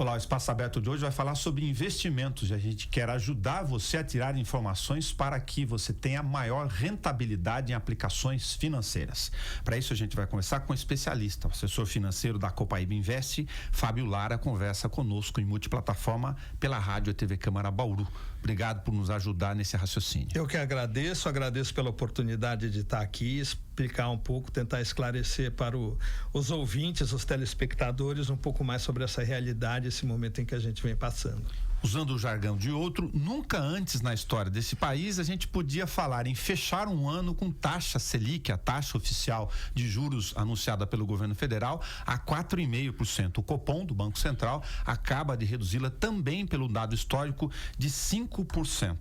Olá, o Espaço Aberto de hoje vai falar sobre investimentos e a gente quer ajudar você a tirar informações para que você tenha maior rentabilidade em aplicações financeiras. Para isso a gente vai conversar com um especialista, o assessor financeiro da Copaíba Invest, Fábio Lara, conversa conosco em multiplataforma pela Rádio e TV Câmara Bauru. Obrigado por nos ajudar nesse raciocínio. Eu que agradeço pela oportunidade de estar aqui, explicar um pouco, tentar esclarecer para os ouvintes, os telespectadores, um pouco mais sobre essa realidade, esse momento em que a gente vem passando. Usando o jargão de outro, nunca antes na história desse país a gente podia falar em fechar um ano com taxa Selic, a taxa oficial de juros anunciada pelo governo federal, a 4,5%. O Copom, do Banco Central, acaba de reduzi-la também pelo dado histórico de 5%.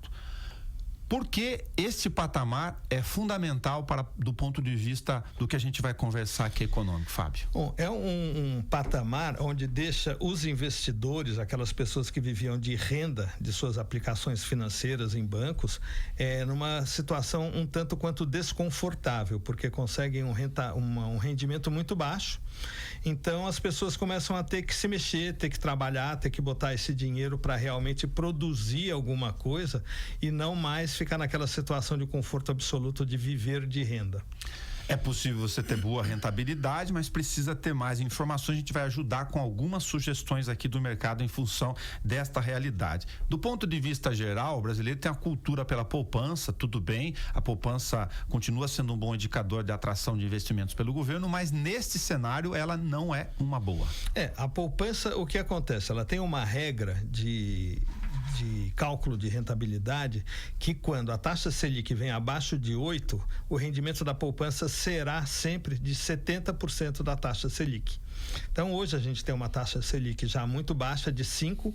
Porque este patamar é fundamental do ponto de vista do que a gente vai conversar aqui econômico, Fábio? Bom, é um patamar onde deixa os investidores, aquelas pessoas que viviam de renda de suas aplicações financeiras em bancos, numa situação um tanto quanto desconfortável, porque conseguem um rendimento muito baixo. Então as pessoas começam a ter que se mexer, ter que trabalhar, ter que botar esse dinheiro para realmente produzir alguma coisa e não mais ficar naquela situação de conforto absoluto de viver de renda. É possível você ter boa rentabilidade, mas precisa ter mais informações. A gente vai ajudar com algumas sugestões aqui do mercado em função desta realidade. Do ponto de vista geral, o brasileiro tem a cultura pela poupança, tudo bem, a poupança continua sendo um bom indicador de atração de investimentos pelo governo, mas neste cenário ela não é uma boa. A poupança, o que acontece? Ela tem uma regra de cálculo de rentabilidade que quando a taxa Selic vem abaixo de 8, o rendimento da poupança será sempre de 70% da taxa Selic. Então hoje a gente tem uma taxa Selic já muito baixa de 5%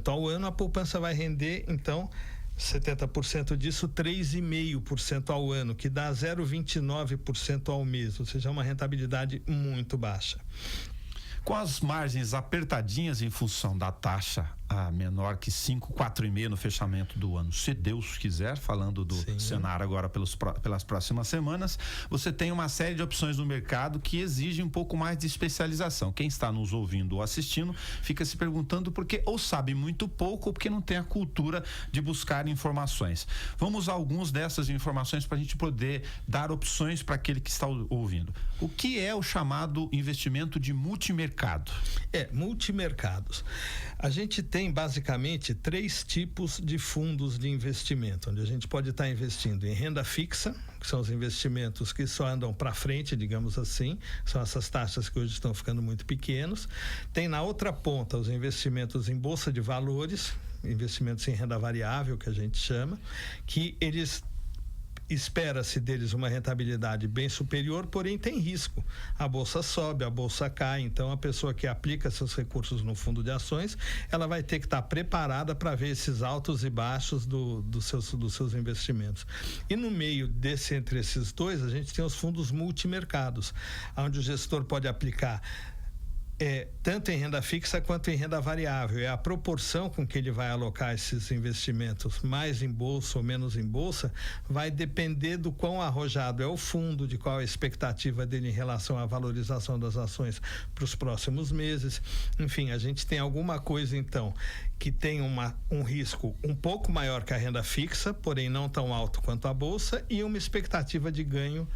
ao ano, a poupança vai render então 70% disso, 3,5% ao ano, que dá 0,29% ao mês, ou seja, uma rentabilidade muito baixa. Com as margens apertadinhas em função da taxa menor que 5, 4,5 no fechamento do ano, se Deus quiser, falando do cenário agora pelas próximas semanas, você tem uma série de opções no mercado que exigem um pouco mais de especialização. Quem está nos ouvindo ou assistindo fica se perguntando por que ou sabe muito pouco ou porque não tem a cultura de buscar informações. Vamos a algumas dessas informações para a gente poder dar opções para aquele que está ouvindo. O que é o chamado investimento de multimercado? Multimercados. A gente tem basicamente 3 tipos de fundos de investimento, onde a gente pode estar investindo em renda fixa, que são os investimentos que só andam para frente, digamos assim, são essas taxas que hoje estão ficando muito pequenos. Tem na outra ponta os investimentos em bolsa de valores, investimentos em renda variável, que a gente chama, que eles espera-se deles uma rentabilidade bem superior, porém tem risco. A bolsa sobe, a bolsa cai, então a pessoa que aplica seus recursos no fundo de ações, ela vai ter que estar preparada para ver esses altos e baixos dos seus investimentos. E no meio entre esses dois, a gente tem os fundos multimercados, onde o gestor pode aplicar tanto em renda fixa quanto em renda variável. É a proporção com que ele vai alocar esses investimentos, mais em bolsa ou menos em bolsa, vai depender do quão arrojado é o fundo, de qual a expectativa dele em relação à valorização das ações para os próximos meses. Enfim, a gente tem alguma coisa então que tem um risco um pouco maior que a renda fixa, porém não tão alto quanto a bolsa, e uma expectativa de ganho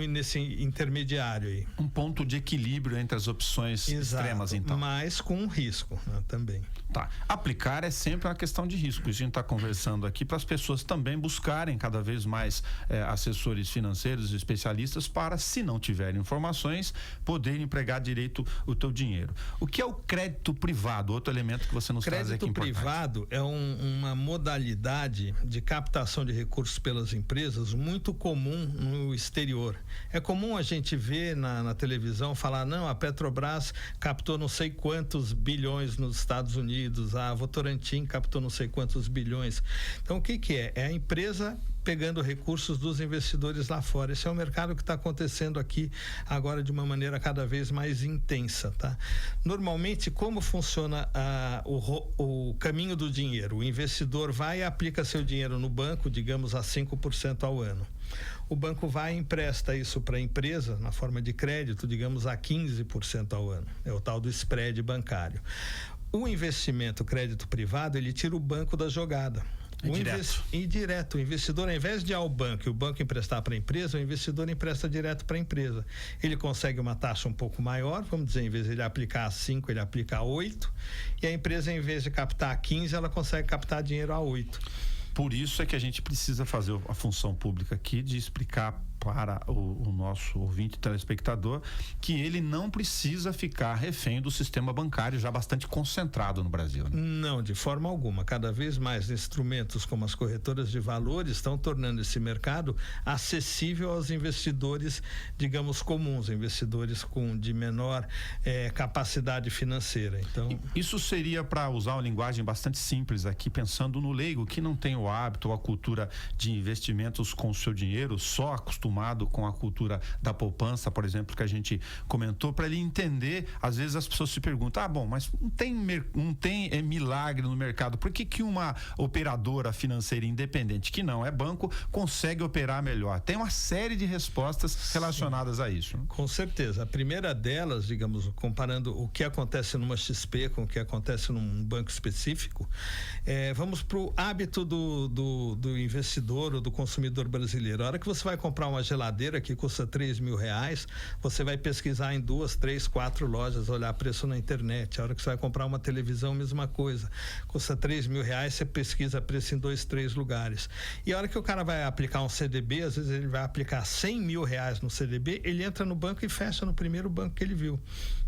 nesse intermediário aí. Um ponto de equilíbrio entre as opções extremas, então. Mas com um risco, né, também. Tá. Aplicar é sempre uma questão de risco. A gente está conversando aqui para as pessoas também buscarem cada vez mais assessores financeiros e especialistas para, se não tiverem informações, poderem empregar direito o teu dinheiro. O que é o crédito privado? Outro elemento que você nos traz aqui importante. Crédito privado é uma modalidade de captação de recursos pelas empresas muito comum no exterior. É comum a gente ver na televisão falar, não, a Petrobras captou não sei quantos bilhões nos Estados Unidos, a Votorantim captou não sei quantos bilhões. Então o que é? É a empresa pegando recursos dos investidores lá fora. Esse é um mercado que está acontecendo aqui agora de uma maneira cada vez mais intensa, tá? Normalmente, como funciona o caminho do dinheiro? O investidor vai e aplica seu dinheiro no banco, digamos a 5% ao ano. o banco vai e empresta isso para a empresa na forma de crédito, digamos, a 15% ao ano. É o tal do spread bancário. O investimento crédito privado, ele tira o banco da jogada. Indireto. O investidor, ao invés de ir ao banco e o banco emprestar para a empresa, o investidor empresta direto para a empresa. Ele consegue uma taxa um pouco maior, vamos dizer, em vez de ele aplicar a 5, ele aplica a 8, e a empresa, em vez de captar a 15, ela consegue captar dinheiro a 8. Por isso é que a gente precisa fazer a função pública aqui de explicar para o nosso ouvinte telespectador que ele não precisa ficar refém do sistema bancário já bastante concentrado no Brasil, né? Não, de forma alguma. Cada vez mais instrumentos como as corretoras de valores estão tornando esse mercado acessível aos investidores, digamos, comuns, investidores de menor capacidade financeira. Então, isso seria, para usar uma linguagem bastante simples aqui, pensando no leigo que não tem o hábito ou a cultura de investimentos com o seu dinheiro, só acostumado com a cultura da poupança, por exemplo, que a gente comentou, para ele entender. Às vezes as pessoas se perguntam, bom, mas não tem milagre no mercado, por que uma operadora financeira independente, que não é banco, consegue operar melhor? Tem uma série de respostas relacionadas a isso, né? Com certeza. A primeira delas, digamos, comparando o que acontece numa XP com o que acontece num banco específico, vamos para o hábito do investidor ou do consumidor brasileiro. A hora que você vai comprar uma geladeira que custa R$3.000, você vai pesquisar em 2, 3, 4 lojas, olhar preço na internet. A hora que você vai comprar uma televisão, mesma coisa. Custa R$3.000, você pesquisa preço em 2, 3 lugares. E a hora que o cara vai aplicar um CDB, às vezes ele vai aplicar R$100.000 no CDB, ele entra no banco e fecha no primeiro banco que ele viu,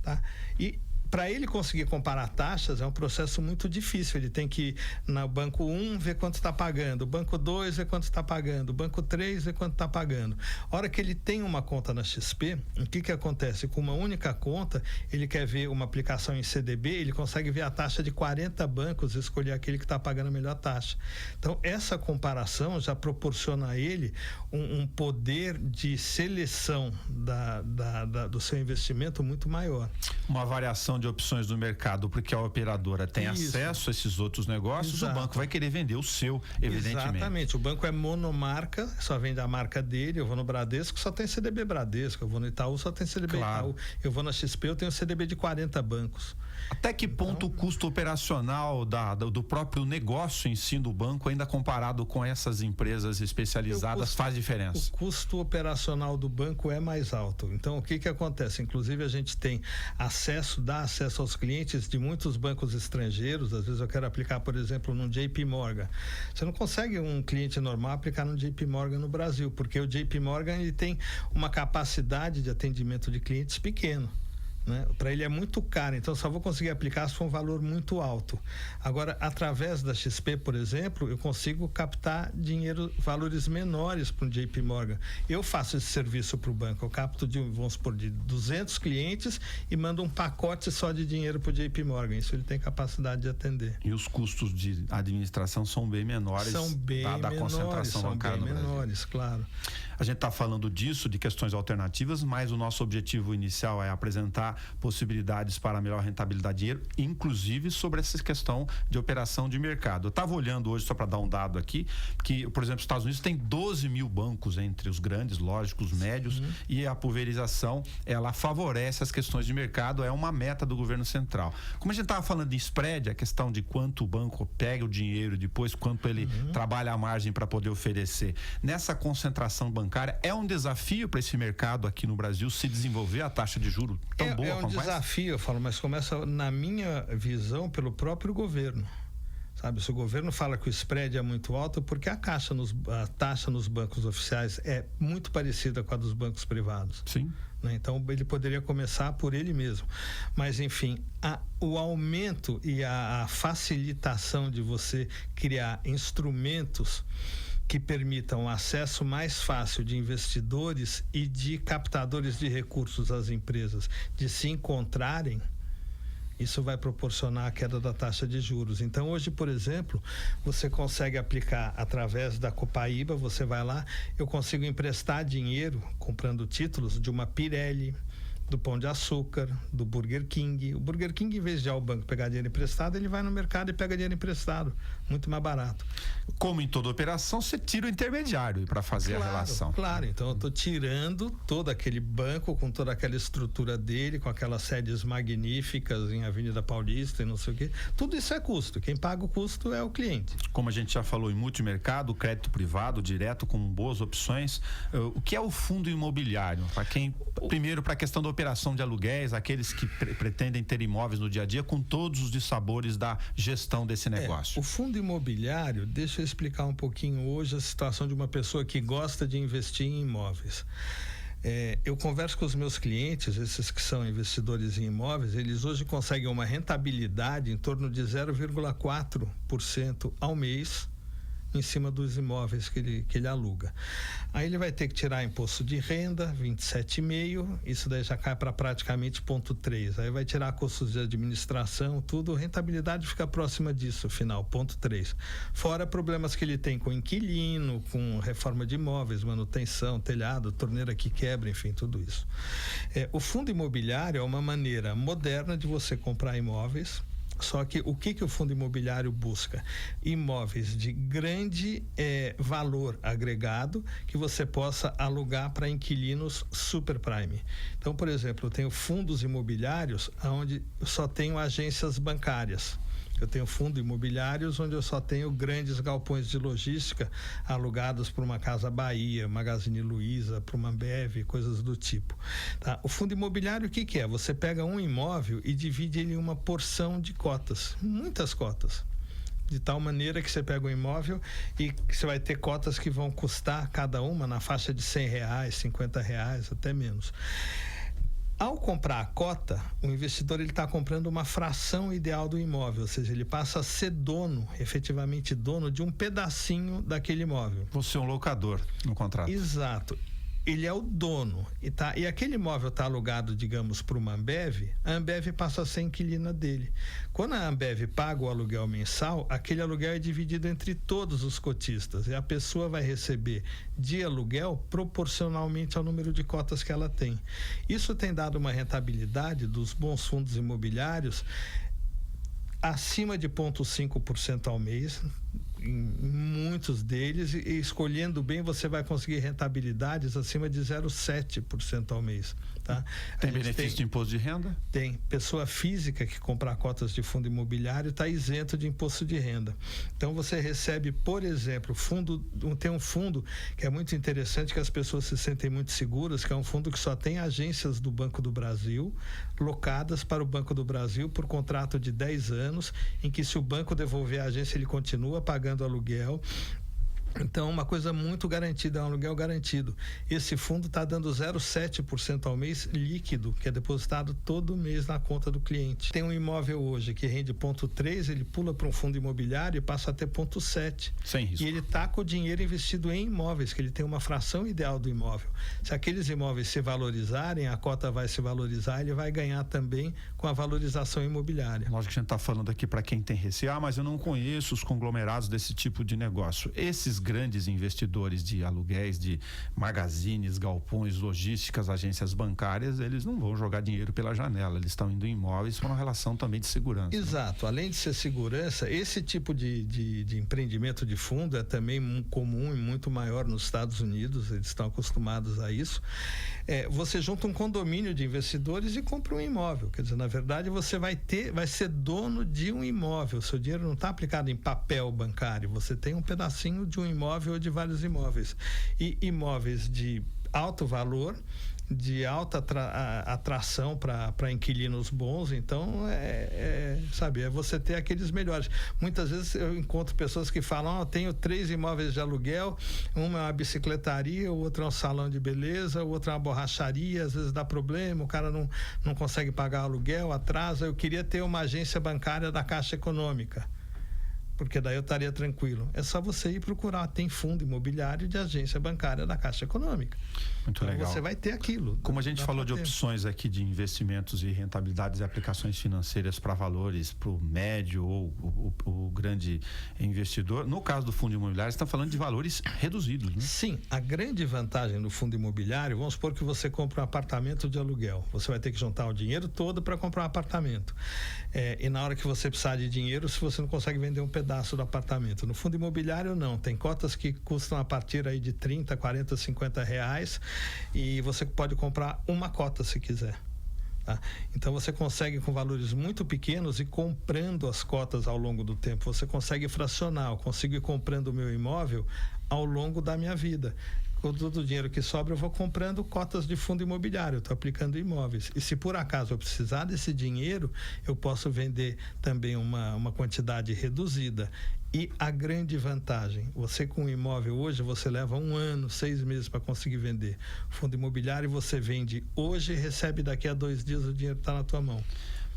tá? E para ele conseguir comparar taxas é um processo muito difícil. Ele tem que ir no banco 1 ver quanto está pagando, o banco 2 ver quanto está pagando, o banco 3 ver quanto está pagando. A hora que ele tem uma conta na XP, o que acontece? Com uma única conta, ele quer ver uma aplicação em CDB, ele consegue ver a taxa de 40 bancos e escolher aquele que está pagando a melhor taxa. Então, essa comparação já proporciona a ele um poder de seleção do seu investimento muito maior. Uma variação de opções do mercado, porque a operadora tem acesso a esses outros negócios. Exato. O banco vai querer vender o seu, evidentemente. Exatamente. O banco é monomarca, só vende a marca dele. Eu vou no Bradesco, só tem CDB Bradesco. Eu vou no Itaú, só tem CDB Itaú. Eu vou na XP, eu tenho CDB de 40 bancos. Até que ponto o custo operacional do próprio negócio em si do banco, ainda comparado com essas empresas especializadas, faz diferença? O custo operacional do banco é mais alto. Então, o que acontece? Inclusive, a gente tem dá acesso aos clientes de muitos bancos estrangeiros. Às vezes eu quero aplicar, por exemplo, num JP Morgan. Você não consegue um cliente normal aplicar num JP Morgan no Brasil, porque o JP Morgan ele tem uma capacidade de atendimento de clientes pequeno. Para ele é muito caro, então só vou conseguir aplicar se for um valor muito alto. Agora, através da XP, por exemplo, eu consigo captar valores menores para um JP Morgan. Eu faço esse serviço para o banco, eu capto vamos supor, de 200 clientes e mando um pacote só de dinheiro para o JP Morgan. Isso ele tem capacidade de atender. E os custos de administração são bem menores, dada a concentração bancária no Brasil. São bem menores, claro. A gente está falando disso, de questões alternativas, mas o nosso objetivo inicial é apresentar possibilidades para melhor rentabilidade de dinheiro, inclusive sobre essa questão de operação de mercado. Eu estava olhando hoje, só para dar um dado aqui, que, por exemplo, os Estados Unidos tem 12 mil bancos entre os grandes, lógico, os médios, e a pulverização, ela favorece as questões de mercado, é uma meta do governo central. Como a gente estava falando de spread, a questão de quanto o banco pega o dinheiro, depois quanto ele trabalha a margem para poder oferecer. Nessa concentração bancária, é um desafio para esse mercado aqui no Brasil se desenvolver a taxa de juros tão boa? É um desafio, eu falo, mas começa, na minha visão, pelo próprio governo. Sabe, se o governo fala que o spread é muito alto, porque a taxa nos bancos oficiais é muito parecida com a dos bancos privados. Sim. Então, ele poderia começar por ele mesmo. Mas, enfim, o aumento e a facilitação de você criar instrumentos que permitam acesso mais fácil de investidores e de captadores de recursos às empresas de se encontrarem, isso vai proporcionar a queda da taxa de juros. Então, hoje, por exemplo, você consegue aplicar através da Copaíba, você vai lá, eu consigo emprestar dinheiro comprando títulos de uma Pirelli, do Pão de Açúcar, do Burger King. O Burger King, em vez de ir ao banco pegar dinheiro emprestado, ele vai no mercado e pega dinheiro emprestado, muito mais barato. Como em toda operação, você tira o intermediário para fazer a relação. Claro, então eu estou tirando todo aquele banco com toda aquela estrutura dele, com aquelas sedes magníficas em Avenida Paulista e não sei o quê. Tudo isso é custo. Quem paga o custo é o cliente. Como a gente já falou em multimercado, crédito privado, direto, com boas opções. O que é o fundo imobiliário? Primeiro, para a questão da operação de aluguéis, aqueles que pretendem ter imóveis no dia a dia, com todos os dissabores da gestão desse negócio. O fundo imobiliário, deixa eu explicar um pouquinho hoje a situação de uma pessoa que gosta de investir em imóveis. Eu converso com os meus clientes, esses que são investidores em imóveis, eles hoje conseguem uma rentabilidade em torno de 0,4% ao mês em cima dos imóveis que ele aluga. Aí ele vai ter que tirar imposto de renda, 27,5%, isso daí já cai para praticamente 0,3%. Aí vai tirar custos de administração, tudo, rentabilidade fica próxima disso, final, 0,3%. Fora problemas que ele tem com inquilino, com reforma de imóveis, manutenção, telhado, torneira que quebra, enfim, tudo isso. O fundo imobiliário é uma maneira moderna de você comprar imóveis. Só que o que o fundo imobiliário busca? Imóveis de grande valor agregado que você possa alugar para inquilinos super prime. Então, por exemplo, eu tenho fundos imobiliários onde eu só tenho agências bancárias. Eu tenho fundos imobiliários onde eu só tenho grandes galpões de logística alugados para uma Casa Bahia, Magazine Luiza, para uma Ambev, coisas do tipo. Tá? O fundo imobiliário, o que é? Você pega um imóvel e divide ele em uma porção de cotas, muitas cotas. De tal maneira que você pega um imóvel e você vai ter cotas que vão custar cada uma na faixa de R$100, R$50, até menos. Ao comprar a cota, o investidor está comprando uma fração ideal do imóvel, ou seja, ele passa a ser dono, efetivamente dono, de um pedacinho daquele imóvel. Você é um locador no contrato. Exato. Ele é o dono. E aquele imóvel está alugado, digamos, para uma Ambev, a Ambev passa a ser inquilina dele. Quando a Ambev paga o aluguel mensal, aquele aluguel é dividido entre todos os cotistas e a pessoa vai receber de aluguel proporcionalmente ao número de cotas que ela tem. Isso tem dado uma rentabilidade dos bons fundos imobiliários acima de 0,5% ao mês, em muitos deles, e escolhendo bem você vai conseguir rentabilidades acima de 0,7% ao mês. Tá? Tem benefício de imposto de renda? Tem. Pessoa física que comprar cotas de fundo imobiliário está isento de imposto de renda. Então você recebe, por exemplo, tem um fundo que é muito interessante, que as pessoas se sentem muito seguras, que é um fundo que só tem agências do Banco do Brasil locadas para o Banco do Brasil por contrato de 10 anos, em que se o banco devolver a agência, ele continua pagando aluguel. Então, uma coisa muito garantida, é um aluguel garantido. Esse fundo está dando 0,7% ao mês líquido, que é depositado todo mês na conta do cliente. Tem um imóvel hoje que rende 0,3%, ele pula para um fundo imobiliário e passa a ter 0,7%. Sem risco. E ele está com o dinheiro investido em imóveis, que ele tem uma fração ideal do imóvel. Se aqueles imóveis se valorizarem, a cota vai se valorizar, ele vai ganhar também com a valorização imobiliária. Lógico que a gente está falando aqui para quem tem receio, mas eu não conheço os conglomerados desse tipo de negócio. Esses grandes investidores de aluguéis, de magazines, galpões, logísticas, agências bancárias, eles não vão jogar dinheiro pela janela, eles estão indo em imóveis com uma relação também de segurança. Exato, além de ser segurança, esse tipo de empreendimento de fundo é também comum e muito maior nos Estados Unidos, eles estão acostumados a isso. Você junta um condomínio de investidores e compra um imóvel, quer dizer, na verdade você vai ser dono de um imóvel, seu dinheiro não está aplicado em papel bancário, você tem um pedacinho de um imóvel ou de vários imóveis. E imóveis de alto valor, de alta atração para inquilinos bons, então é você ter aqueles melhores. Muitas vezes eu encontro pessoas que falam, tenho 3 imóveis de aluguel, uma é uma bicicletaria, o outro é um salão de beleza, o outro é uma borracharia, às vezes dá problema, o cara não consegue pagar o aluguel, atrasa, eu queria ter uma agência bancária da Caixa Econômica. porque daí eu estaria tranquilo. É só você ir procurar, tem fundo imobiliário de agência bancária da Caixa Econômica. Muito então, legal. Você vai ter aquilo. Como a gente falou de opções aqui de investimentos e rentabilidades e aplicações financeiras para valores, para o médio ou o grande investidor, no caso do fundo imobiliário, você está falando de valores reduzidos, né? Sim, a grande vantagem do fundo imobiliário, vamos supor que você compra um apartamento de aluguel. Você vai ter que juntar o dinheiro todo para comprar um apartamento. E na hora que você precisar de dinheiro, se você não consegue vender um pedaço do apartamento. No fundo imobiliário, não. Tem cotas que custam a partir aí de 30, 40, 50 reais e você pode comprar uma cota se quiser. Tá? Então você consegue com valores muito pequenos e comprando as cotas ao longo do tempo. Você consegue fracionar, eu consigo ir comprando o meu imóvel ao longo da minha vida. Com todo o dinheiro que sobra, eu vou comprando cotas de fundo imobiliário, estou aplicando imóveis. E se por acaso eu precisar desse dinheiro, eu posso vender também uma quantidade reduzida. E a grande vantagem, você com um imóvel hoje, você leva 1 ano, 6 meses para conseguir vender. Fundo imobiliário você vende hoje e recebe daqui a 2 dias, o dinheiro está na tua mão.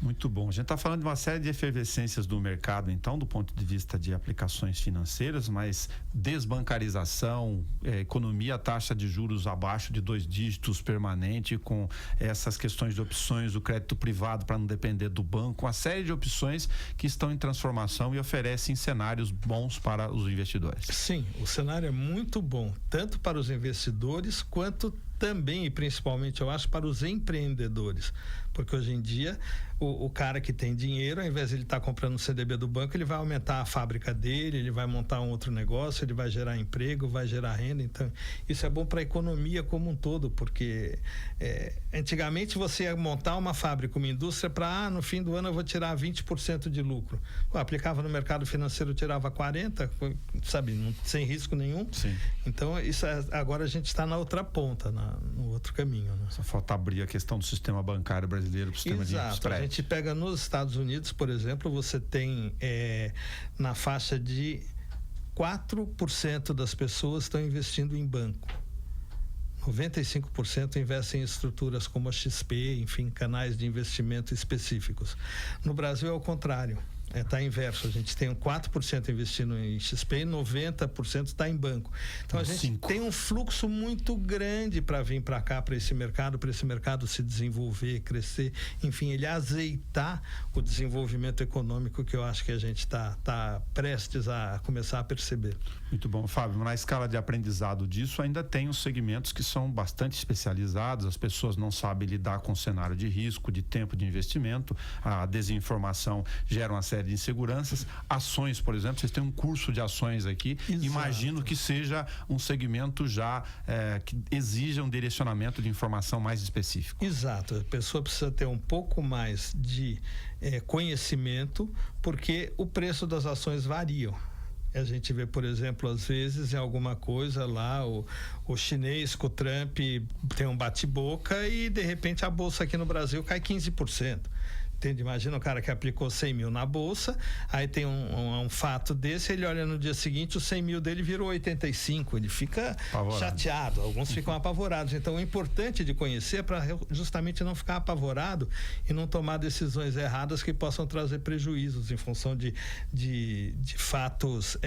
Muito bom. A gente está falando de uma série de efervescências do mercado, então, do ponto de vista de aplicações financeiras, mas desbancarização, economia, taxa de juros abaixo de 2 dígitos permanente, com essas questões de opções do crédito privado para não depender do banco, uma série de opções que estão em transformação e oferecem cenários bons para os investidores. Sim, o cenário é muito bom, tanto para os investidores quanto também e principalmente, eu acho, para os empreendedores. Porque hoje em dia, o cara que tem dinheiro, ao invés de ele estar comprando um CDB do banco, ele vai aumentar a fábrica dele, ele vai montar um outro negócio, ele vai gerar emprego, vai gerar renda. Então, isso é bom para a economia como um todo, porque antigamente você ia montar uma fábrica, uma indústria para, no fim do ano eu vou tirar 20% de lucro. Aplicava no mercado financeiro, tirava 40%, sabe, sem risco nenhum. Sim. Então, isso agora a gente está na outra ponta, no outro caminho. Né? Só falta abrir a questão do sistema bancário brasileiro para o sistema de spread. A gente pega nos Estados Unidos, por exemplo, você tem na faixa de 4% das pessoas estão investindo em banco. 95% investem em estruturas como a XP, enfim, canais de investimento específicos. No Brasil é o contrário. Está inverso, a gente tem 4% investindo em XP e 90% está em banco. Então a gente tem um fluxo muito grande para vir para cá, para esse mercado se desenvolver, crescer, enfim, ele azeitar o desenvolvimento econômico que eu acho que a gente está prestes a começar a perceber. Muito bom, Fábio. Na escala de aprendizado disso, ainda tem os segmentos que são bastante especializados, as pessoas não sabem lidar com o cenário de risco, de tempo de investimento, a desinformação gera uma série de inseguranças. Ações, por exemplo, vocês têm um curso de ações aqui. Exato. Imagino que seja um segmento já que exija um direcionamento de informação mais específico. Exato, a pessoa precisa ter um pouco mais de conhecimento, porque o preço das ações variam. A gente vê, por exemplo, às vezes em alguma coisa lá, o chinês com o Trump tem um bate-boca e de repente a bolsa aqui no Brasil cai 15%. Entende? Imagina o cara que aplicou 100 mil na bolsa, aí tem um fato desse, ele olha no dia seguinte, os 100 mil dele virou 85, ele fica chateado, alguns ficam apavorados. Então, o importante de conhecer é para justamente não ficar apavorado e não tomar decisões erradas que possam trazer prejuízos em função de fatos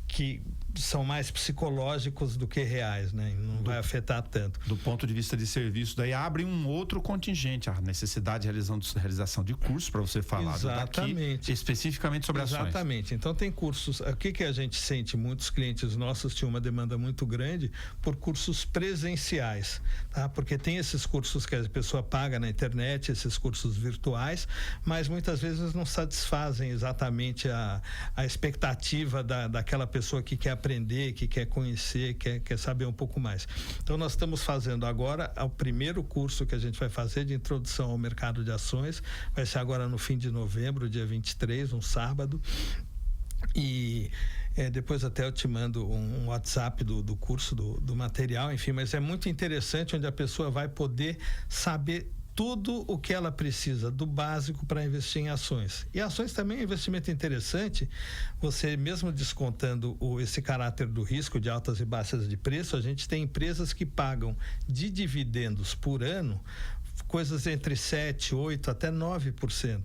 que são mais psicológicos do que reais, né? Não vai afetar tanto. Do ponto de vista de serviço, daí abre um outro contingente, a necessidade de realização de cursos para você falar daqui, especificamente sobre ações. Exatamente. Então tem cursos, o que a gente sente, muitos clientes nossos tinham uma demanda muito grande por cursos presenciais, tá? Porque tem esses cursos que a pessoa paga na internet, esses cursos virtuais, mas muitas vezes não satisfazem exatamente a expectativa daquela pessoa que quer aprender, que quer conhecer, quer saber um pouco mais. Então nós estamos fazendo agora o primeiro curso que a gente vai fazer de introdução ao mercado de ações, vai ser agora no fim de novembro, dia 23, um sábado, e depois até eu te mando um WhatsApp do curso, do material, enfim, mas é muito interessante, onde a pessoa vai poder saber tudo o que ela precisa do básico para investir em ações. E ações também é um investimento interessante, você mesmo descontando esse caráter do risco de altas e baixas de preço, a gente tem empresas que pagam de dividendos por ano coisas entre 7%, 8% até 9%.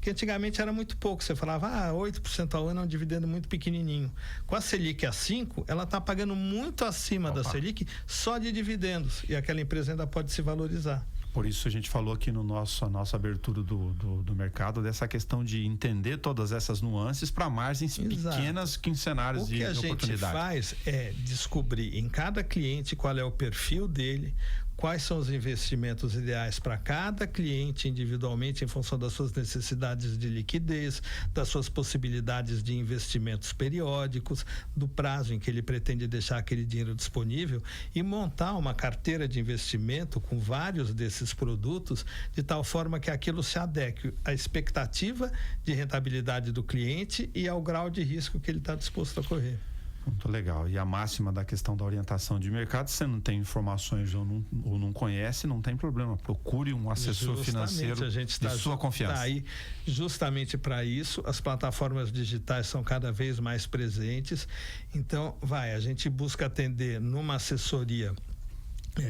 que antigamente era muito pouco. Você falava, 8% ao ano é um dividendo muito pequenininho. Com a Selic a 5%, ela está pagando muito acima da Selic só de dividendos, e aquela empresa ainda pode se valorizar. Por isso a gente falou aqui no nossa abertura do mercado dessa questão de entender todas essas nuances para margens pequenas que em cenários de oportunidade. O que a gente faz é descobrir em cada cliente qual é o perfil dele, quais são os investimentos ideais para cada cliente individualmente em função das suas necessidades de liquidez, das suas possibilidades de investimentos periódicos, do prazo em que ele pretende deixar aquele dinheiro disponível, e montar uma carteira de investimento com vários desses produtos de tal forma que aquilo se adeque à expectativa de rentabilidade do cliente e ao grau de risco que ele está disposto a correr. Muito legal. E a máxima da questão da orientação de mercado, se você não tem informações ou não conhece, não tem problema. Procure um assessor financeiro de sua confiança. Tá aí justamente para isso. As plataformas digitais são cada vez mais presentes. Então, a gente busca atender numa assessoria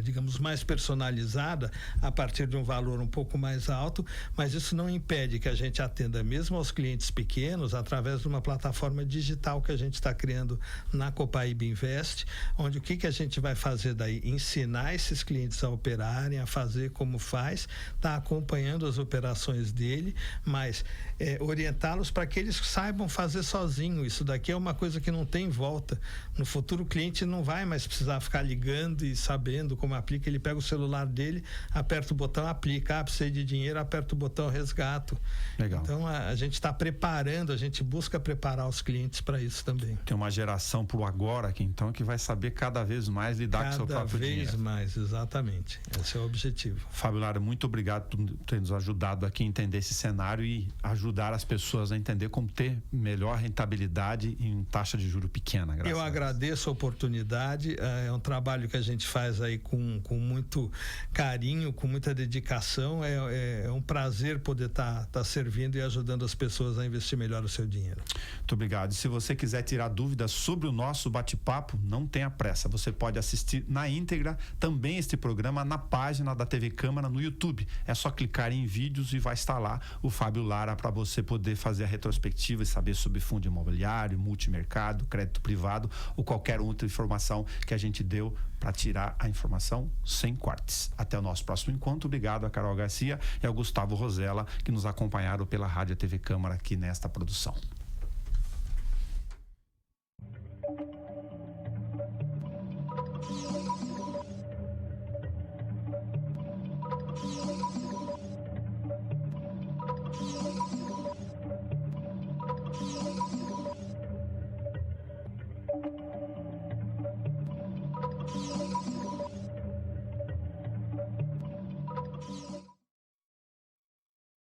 digamos, mais personalizada, a partir de um valor um pouco mais alto, mas isso não impede que a gente atenda mesmo aos clientes pequenos através de uma plataforma digital que a gente está criando na Copaíba Invest, onde o que a gente vai fazer daí? Ensinar esses clientes a operarem, a fazer como faz, tá acompanhando as operações dele, mas orientá-los para que eles saibam fazer sozinho. Isso daqui é uma coisa que não tem volta. No futuro o cliente não vai mais precisar ficar ligando e sabendo como aplica. Ele pega o celular dele, aperta o botão, aplica. Precisa de dinheiro, aperta o botão, resgato. Legal. Então a gente está preparando, a gente busca preparar os clientes para isso também. Tem uma geração pro agora aqui, então, que vai saber cada vez mais lidar com o seu próprio dinheiro. Cada vez mais, exatamente. Esse é o objetivo. Fábio Lara, muito obrigado por ter nos ajudado aqui a entender esse cenário e ajudar as pessoas a entender como ter melhor rentabilidade em taxa de juro pequena. Eu agradeço a oportunidade. É um trabalho que a gente faz aí com muito carinho, com muita dedicação. É um prazer poder estar servindo e ajudando as pessoas a investir melhor o seu dinheiro. Muito obrigado. E se você quiser tirar dúvidas sobre o nosso bate-papo, não tenha pressa. Você pode assistir na íntegra também este programa na página da TV Câmara no YouTube. É só clicar em vídeos e vai estar lá o Fábio Lara para você poder fazer a retrospectiva e saber sobre fundo imobiliário, multimercado, crédito privado ou qualquer outra informação que a gente deu para tirar a informação sem cortes. Até o nosso próximo encontro. Obrigado a Carol Garcia e ao Gustavo Rosella, que nos acompanharam pela Rádio TV Câmara aqui nesta produção.